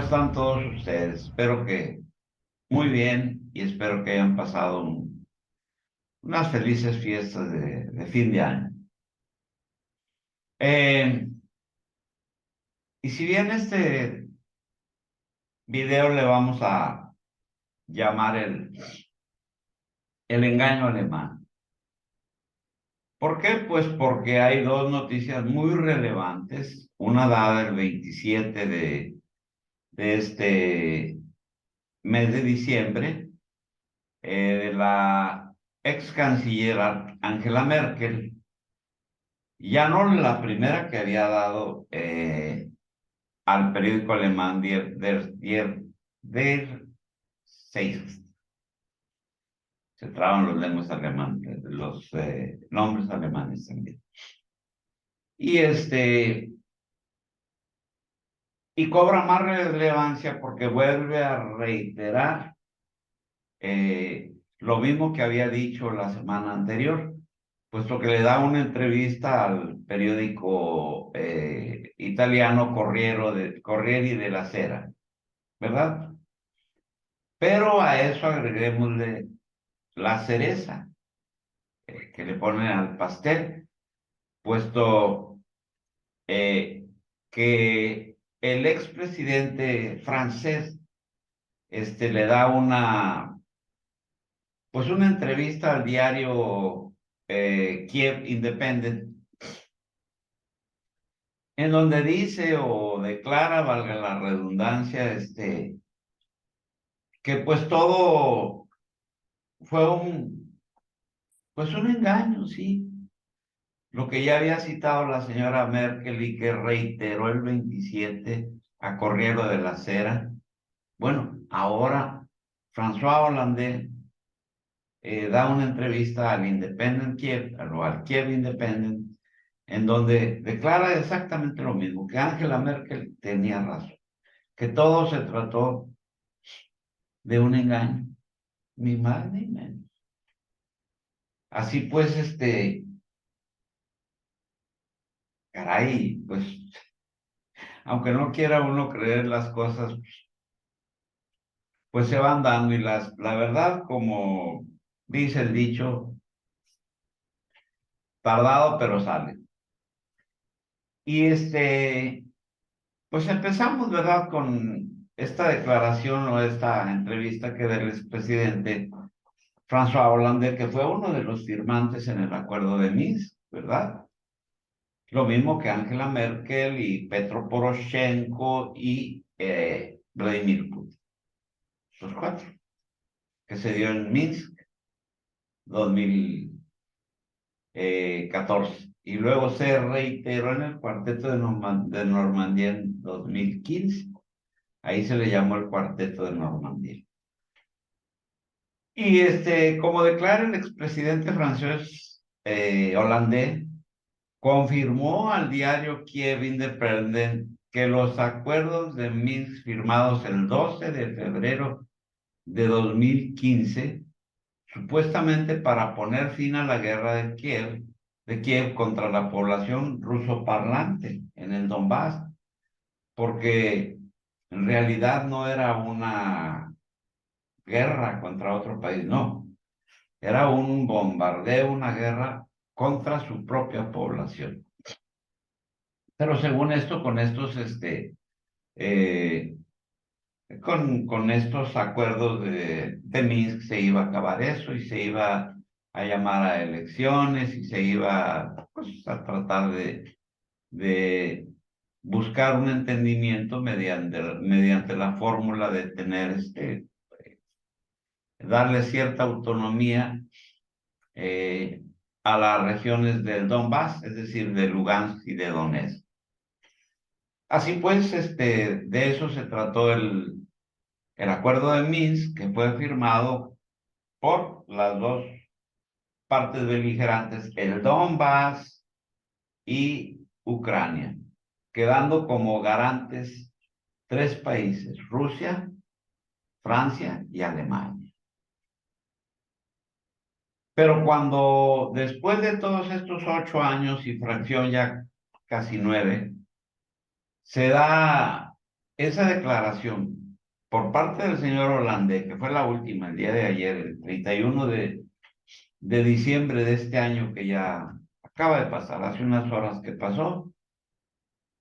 están todos ustedes? Espero que muy bien y espero que hayan pasado unas felices fiestas de fin de año. Eh, y si bien este video le vamos a llamar el engaño alemán. ¿Por qué? Pues porque hay dos noticias muy relevantes, una dada el 27 de este mes de diciembre, de la ex canciller Angela Merkel. Ya no la primera que había dado al periódico alemán Der Zeitung. Se traban los lenguas alemanes, los nombres alemanes también. Y y cobra más relevancia porque vuelve a reiterar lo mismo que había dicho la semana anterior, puesto que le da una entrevista al periódico italiano Corriere della Sera, ¿verdad? Pero a eso agreguémosle la cereza que le ponen al pastel, puesto que el expresidente francés le da pues una entrevista al diario Kiev Independent, en donde dice o declara, valga la redundancia, que pues todo fue pues un engaño, sí. Lo que ya había citado la señora Merkel y que reiteró el 27 a Corriere della Sera. Bueno, ahora François Hollande da una entrevista al Independent Kiev, al Kiev Independent, en donde declara exactamente lo mismo, que Angela Merkel tenía razón, que todo se trató de un engaño, ni más ni menos. Así pues, caray, pues, aunque no quiera uno creer las cosas, pues se van dando y la verdad, como dice el dicho, tardado pero sale. Y pues empezamos, ¿verdad? Con esta declaración o esta entrevista que del expresidente François Hollande, que fue uno de los firmantes en el acuerdo de Minsk, ¿verdad? Lo mismo que Angela Merkel y Petro Poroshenko y Vladimir Putin. Los cuatro, que se dio en Minsk 2014. Y luego se reiteró en el cuarteto de Normandía en 2015. Ahí se le llamó el cuarteto de Normandía. Y como declara el expresidente francés Hollande, confirmó al diario Kiev Independent que los acuerdos de Minsk firmados el 12 de febrero de 2015, supuestamente para poner fin a la guerra de Kiev contra la población rusoparlante en el Donbass, porque en realidad no era una guerra contra otro país, no. Era un bombardeo, una guerra contra su propia población. Pero según esto, eh, con estos acuerdos de Minsk se iba a acabar eso y se iba a llamar a elecciones y se iba pues, a tratar de buscar un entendimiento mediante la fórmula de tener darle cierta autonomía eh, a las regiones del Donbass, es decir, de Lugansk y de Donetsk. Así pues, de eso se trató el acuerdo de Minsk, que fue firmado por las dos partes beligerantes, el Donbass y Ucrania, quedando como garantes tres países, Rusia, Francia y Alemania. Pero cuando después de todos estos 8 años y fracción ya casi 9, se da esa declaración por parte del señor Hollande, que fue la última, el día de ayer, el 31 de diciembre de este año que ya acaba de pasar, hace unas horas que pasó,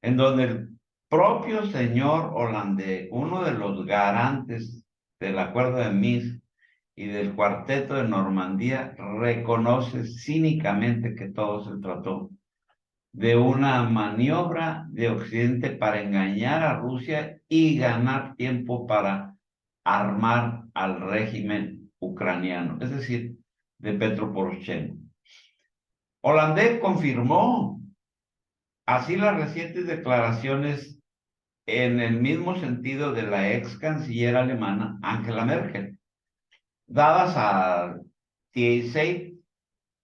en donde el propio señor Hollande, uno de los garantes del Acuerdo de Minsk y del Cuarteto de Normandía, reconoce cínicamente que todo se trató de una maniobra de Occidente para engañar a Rusia y ganar tiempo para armar al régimen ucraniano, es decir, de Petro Poroshenko. Hollande confirmó así las recientes declaraciones en el mismo sentido de la ex canciller alemana Angela Merkel, dadas a TSA.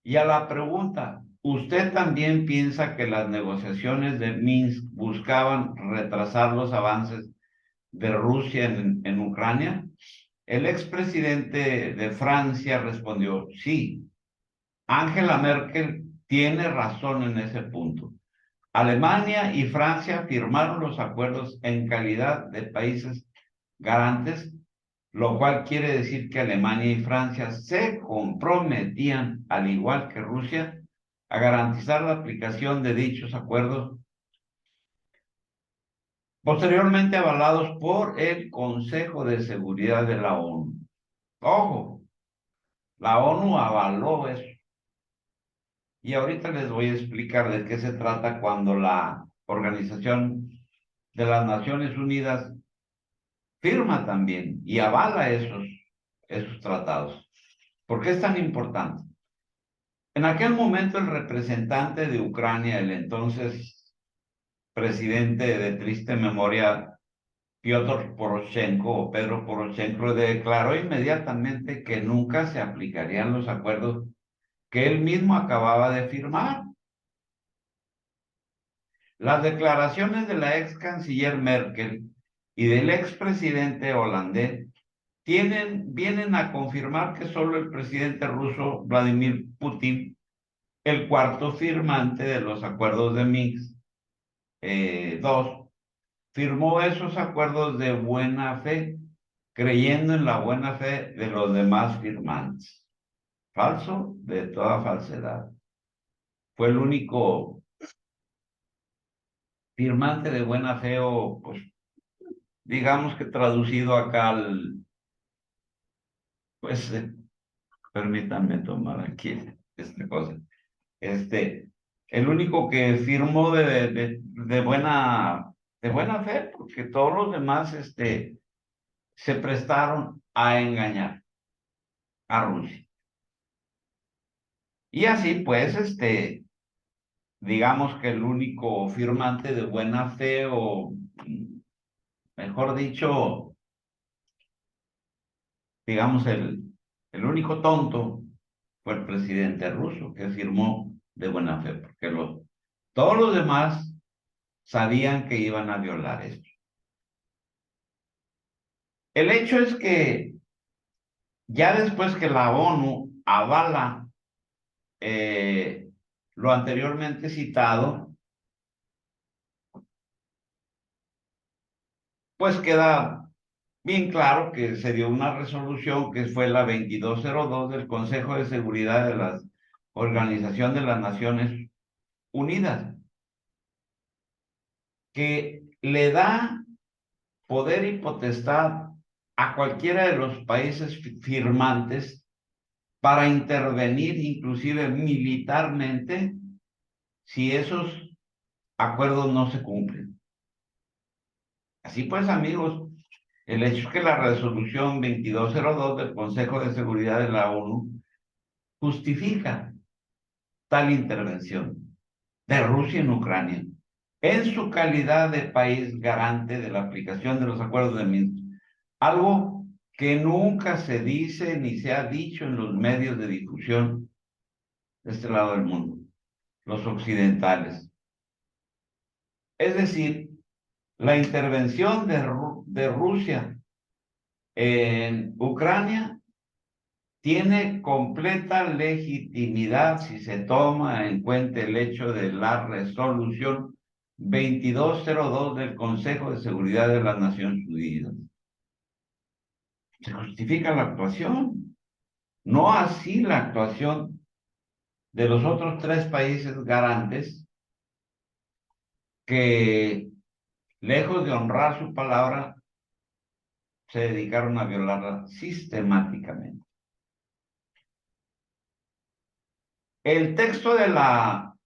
Y a la pregunta, ¿usted también piensa que las negociaciones de Minsk buscaban retrasar los avances de Rusia en Ucrania? El expresidente de Francia respondió, sí, Angela Merkel tiene razón en ese punto. Alemania y Francia firmaron los acuerdos en calidad de países garantes, lo cual quiere decir que Alemania y Francia se comprometían, al igual que Rusia, a garantizar la aplicación de dichos acuerdos, posteriormente avalados por el Consejo de Seguridad de la ONU. Ojo, la ONU avaló eso. Y ahorita les voy a explicar de qué se trata cuando la Organización de las Naciones Unidas firma también y avala esos tratados. ¿Por qué es tan importante? En aquel momento el representante de Ucrania, el entonces presidente de triste memoria, Piotr Poroshenko o Pedro Poroshenko, declaró inmediatamente que nunca se aplicarían los acuerdos que él mismo acababa de firmar. Las declaraciones de la ex canciller Merkel y del ex presidente holandés vienen a confirmar que solo el presidente ruso Vladimir Putin, el cuarto firmante de los acuerdos de Minsk II, firmó esos acuerdos de buena fe, creyendo en la buena fe de los demás firmantes. Falso de toda falsedad. Fue el único firmante de buena fe o, pues, digamos que traducido acá al, pues, permítanme tomar aquí esta cosa. El único que firmó de buena fe, porque todos los demás, se prestaron a engañar a Rusia. Y así, pues, digamos que el único firmante de buena fe, o mejor dicho, digamos, el único tonto fue el presidente ruso que firmó de buena fe, porque todos los demás sabían que iban a violar esto. El hecho es que ya después que la ONU avala eh, lo anteriormente citado, pues queda bien claro que se dio una resolución que fue la 2202 del Consejo de Seguridad de la Organización de las Naciones Unidas, que le da poder y potestad a cualquiera de los países firmantes para intervenir inclusive militarmente si esos acuerdos no se cumplen. Así pues, amigos, el hecho es que la resolución 2202 del Consejo de Seguridad de la ONU justifica tal intervención de Rusia en Ucrania en su calidad de país garante de la aplicación de los acuerdos de Minsk. Algo que nunca se dice ni se ha dicho en los medios de difusión de este lado del mundo, los occidentales. Es decir, la intervención de Rusia en Ucrania tiene completa legitimidad si se toma en cuenta el hecho de la resolución 2202 del Consejo de Seguridad de las Naciones Unidas. Se justifica la actuación, no así la actuación de los otros 3 países garantes que, lejos de honrar su palabra, se dedicaron a violarla sistemáticamente. El texto de la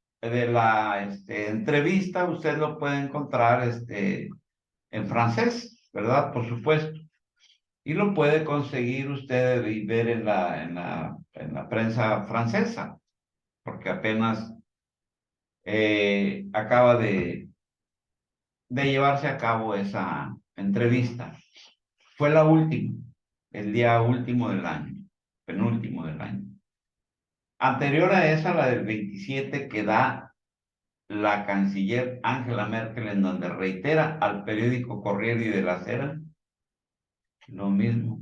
entrevista usted lo puede encontrar en francés, ¿verdad? Por supuesto. Y lo puede conseguir usted y ver en la prensa francesa, porque apenas acaba de llevarse a cabo esa entrevista. Fue la última, el día último del año, penúltimo del año. Anterior a esa, la del 27, que da la canciller Angela Merkel, en donde reitera al periódico Corriere della Sera lo mismo,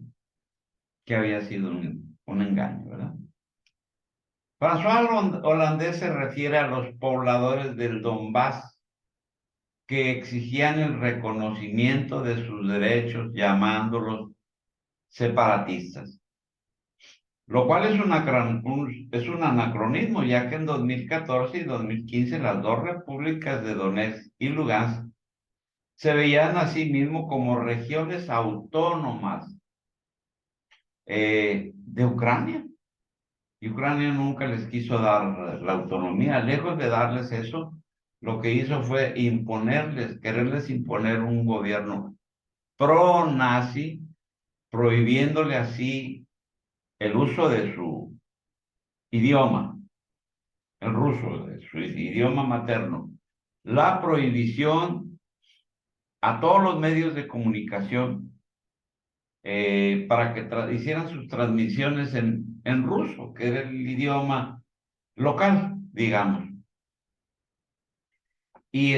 que había sido un engaño, ¿verdad? François Hollande se refiere a los pobladores del Donbass que exigían el reconocimiento de sus derechos llamándolos separatistas, lo cual es un anacronismo, ya que en 2014 y 2015 las dos repúblicas de Donetsk y Lugansk se veían a sí mismos como regiones autónomas de Ucrania. Y Ucrania nunca les quiso dar la autonomía. Lejos de darles eso, lo que hizo fue quererles imponer un gobierno pro-nazi, prohibiéndole así el uso de su idioma, el ruso, de su idioma materno, la prohibición a todos los medios de comunicación para que hicieran sus transmisiones en ruso, que era el idioma local, digamos. Y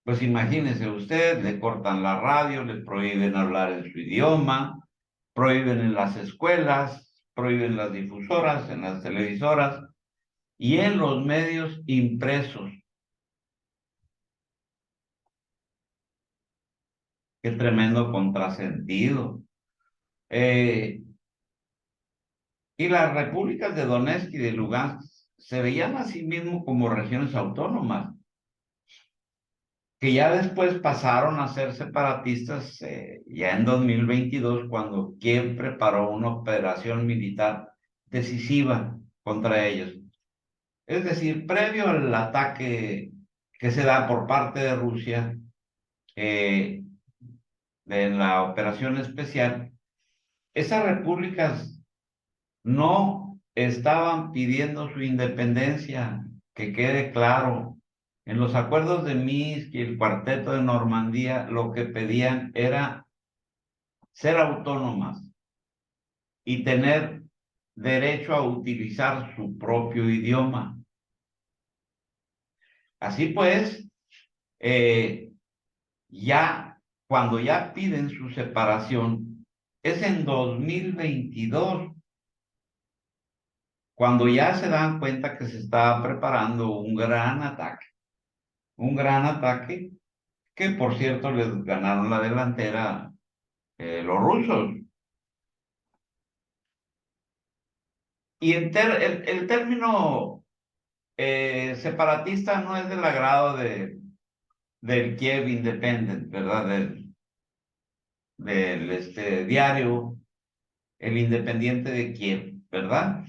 pues imagínese usted, le cortan la radio, le prohíben hablar en su idioma, prohíben en las escuelas, prohíben las difusoras, en las televisoras y en los medios impresos. Qué tremendo contrasentido. Y las repúblicas de Donetsk y de Lugansk se veían a sí mismos como regiones autónomas, que ya después pasaron a ser separatistas ya en 2022, cuando Kiev preparó una operación militar decisiva contra ellos. Es decir, previo al ataque que se da por parte de Rusia en la operación especial, esas repúblicas no estaban pidiendo su independencia, que quede claro. En los acuerdos de Minsk y el Cuarteto de Normandía, lo que pedían era ser autónomas y tener derecho a utilizar su propio idioma. Así pues, cuando ya piden su separación, es en 2022, cuando ya se dan cuenta que se está preparando un gran ataque, que por cierto les ganaron la delantera los rusos. Y el término separatista no es del agrado del Kiev Independent, ¿verdad? Del diario El Independiente de Kiev, ¿verdad?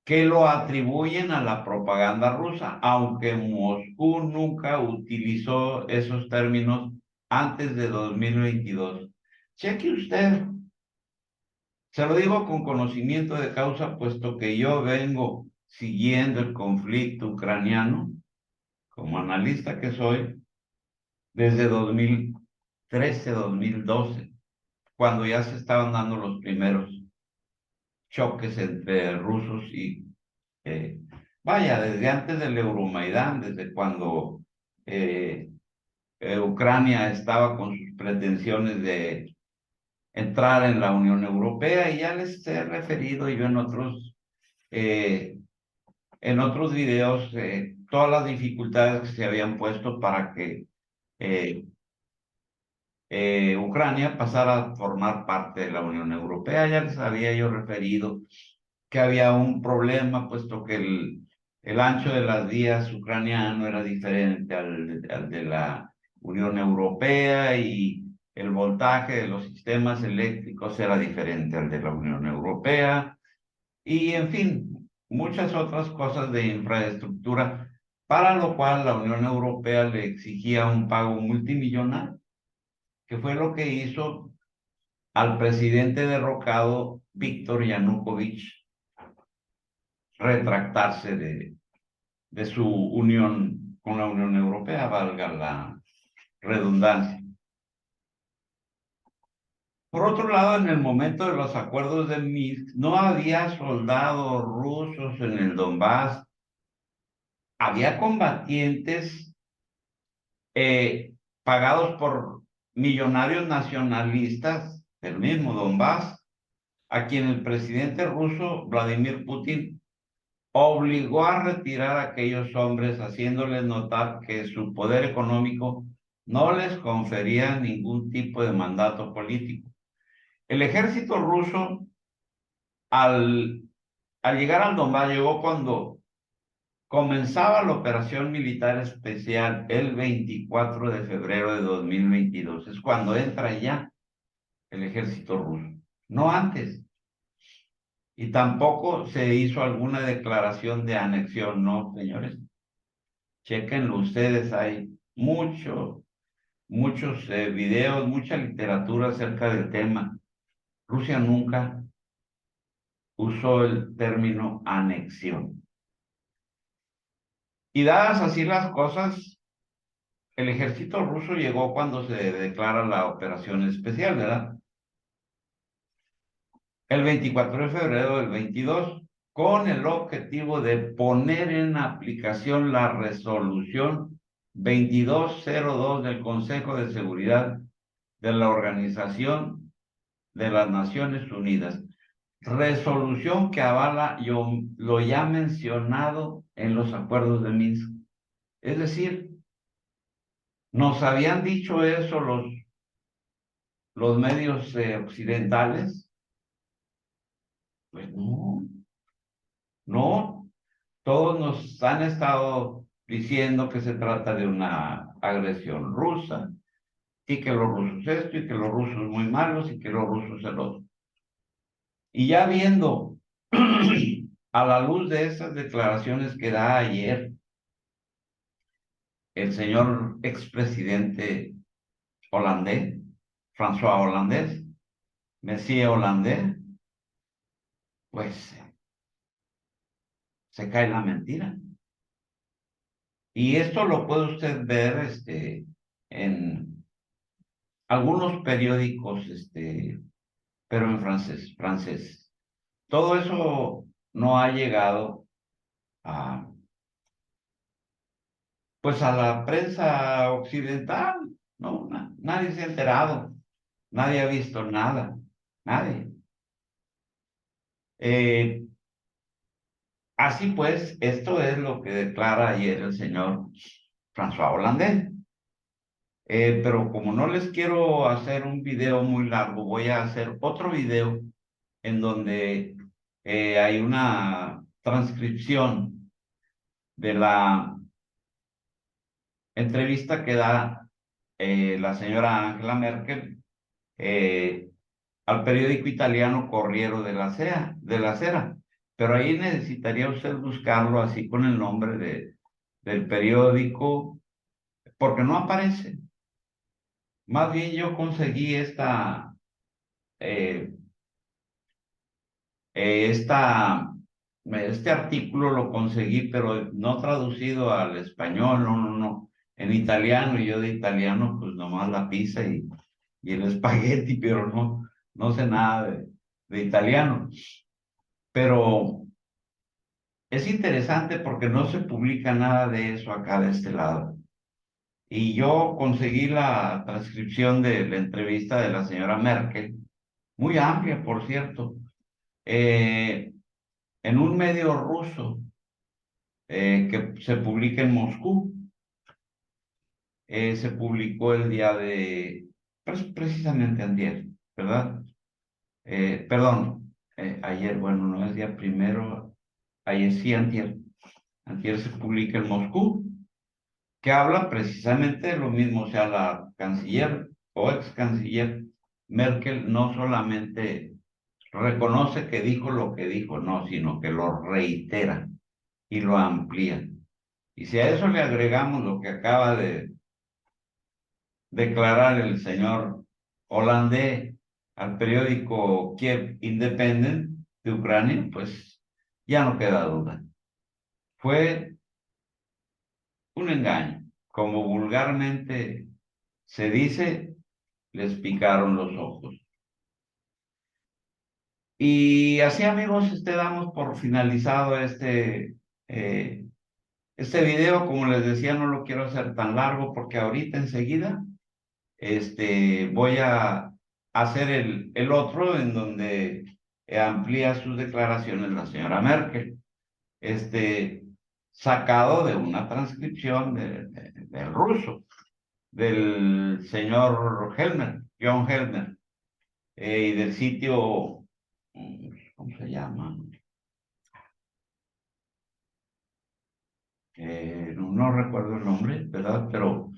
Que lo atribuyen a la propaganda rusa, aunque Moscú nunca utilizó esos términos antes de 2022. Cheque usted, se lo digo con conocimiento de causa, puesto que yo vengo siguiendo el conflicto ucraniano, como analista que soy, desde 2013, 2012, cuando ya se estaban dando los primeros choques entre rusos y vaya, desde antes del Euromaidán, desde cuando Ucrania estaba con sus pretensiones de entrar en la Unión Europea, y ya les he referido yo en otros videos todas las dificultades que se habían puesto para que eh, Ucrania pasara a formar parte de la Unión Europea. Ya les había yo referido que había un problema, puesto que el ancho de las vías ucraniano era diferente al de la Unión Europea y el voltaje de los sistemas eléctricos era diferente al de la Unión Europea y, en fin, muchas otras cosas de infraestructura, para lo cual la Unión Europea le exigía un pago multimillonario, que fue lo que hizo al presidente derrocado Víctor Yanukovych retractarse de su unión con la Unión Europea, valga la redundancia. Por otro lado, en el momento de los acuerdos de Minsk, no había soldados rusos en el Donbass, había combatientes pagados por millonarios nacionalistas del mismo Donbass, a quien el presidente ruso Vladimir Putin obligó a retirar a aquellos hombres, haciéndoles notar que su poder económico no les confería ningún tipo de mandato político. El ejército ruso, al, al llegar al Donbass, llegó cuando comenzaba la operación militar especial el 24 de febrero de 2022. Es cuando entra ya el ejército ruso, no antes. Y tampoco se hizo alguna declaración de anexión, no, señores. Chequenlo ustedes, hay muchos videos, mucha literatura acerca del tema. Rusia nunca usó el término anexión. Y dadas así las cosas, el ejército ruso llegó cuando se declara la operación especial, ¿verdad? El 24 de febrero del 22, con el objetivo de poner en aplicación la resolución 2202 del Consejo de Seguridad de la Organización de las Naciones Unidas. Resolución que avala lo ya mencionado en los acuerdos de Minsk. Es decir, nos habían dicho eso los medios occidentales. Pues no, no, todos nos han estado diciendo que se trata de una agresión rusa y que los rusos esto y que los rusos muy malos y que los rusos el otro. Y ya viendo a la luz de esas declaraciones que da ayer el señor expresidente holandés, François Holandés, Monsieur Holandés, pues se cae la mentira. Y esto lo puede usted ver en algunos periódicos, pero en francés. Todo eso no ha llegado a, pues a la prensa occidental, ¿no? Nadie se ha enterado, nadie ha visto nada, nadie. Eh, Así pues, esto es lo que declara ayer el señor François Hollande. Pero como no les quiero hacer un video muy largo, voy a hacer otro video en donde hay una transcripción de la entrevista que da la señora Angela Merkel eh, al periódico italiano Corriere della Sera. Pero ahí necesitaría usted buscarlo así con el nombre del periódico, porque no aparece. Más bien yo conseguí eh, este artículo lo conseguí, pero no traducido al español, no, en italiano, y yo de italiano, pues nomás la pizza y el espagueti, pero no sé nada de italiano. Pero es interesante porque no se publica nada de eso acá de este lado. Y yo conseguí la transcripción de la entrevista de la señora Merkel, muy amplia, por cierto, en un medio ruso, que se publica en Moscú. Se publicó el día de, pues, precisamente antier, ¿verdad? Perdón, ayer, bueno, no es día primero, ayer sí, antier. Antier se publica en Moscú, que habla precisamente de lo mismo, o sea, la canciller o ex canciller Merkel no solamente reconoce que dijo lo que dijo, no, sino que lo reitera y lo amplía. Y si a eso le agregamos lo que acaba de declarar el señor holandés al periódico Kiev Independent de Ucrania, pues ya no queda duda. Fue un engaño. Como vulgarmente se dice, les picaron los ojos. Y así, amigos, damos por finalizado este video. Como les decía, no lo quiero hacer tan largo porque ahorita enseguida voy a hacer el otro en donde amplía sus declaraciones la señora Merkel, este, sacado de una transcripción del ruso, del señor Helmer, John Helmer, y del sitio, ¿cómo se llama? No recuerdo el nombre, ¿verdad? Pero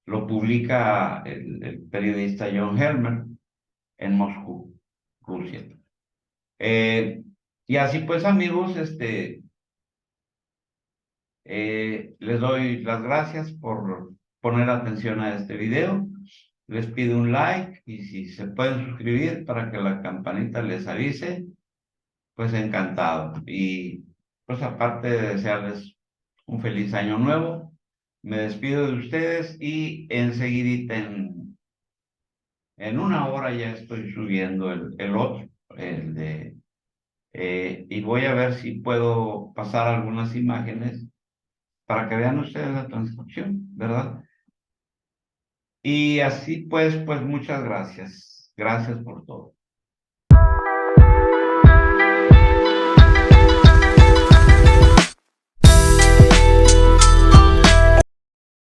lo publica el periodista John Helmer en Moscú, Rusia. Eh, y así pues, amigos, les doy las gracias por poner atención a este video. Les pido un like y si se pueden suscribir para que la campanita les avise, pues encantado. Y pues aparte de desearles un feliz año nuevo, me despido de ustedes y enseguidita en una hora ya estoy subiendo el otro, y voy a ver si puedo pasar algunas imágenes para que vean ustedes la transcripción, ¿verdad? Y así pues muchas gracias. Gracias por todo.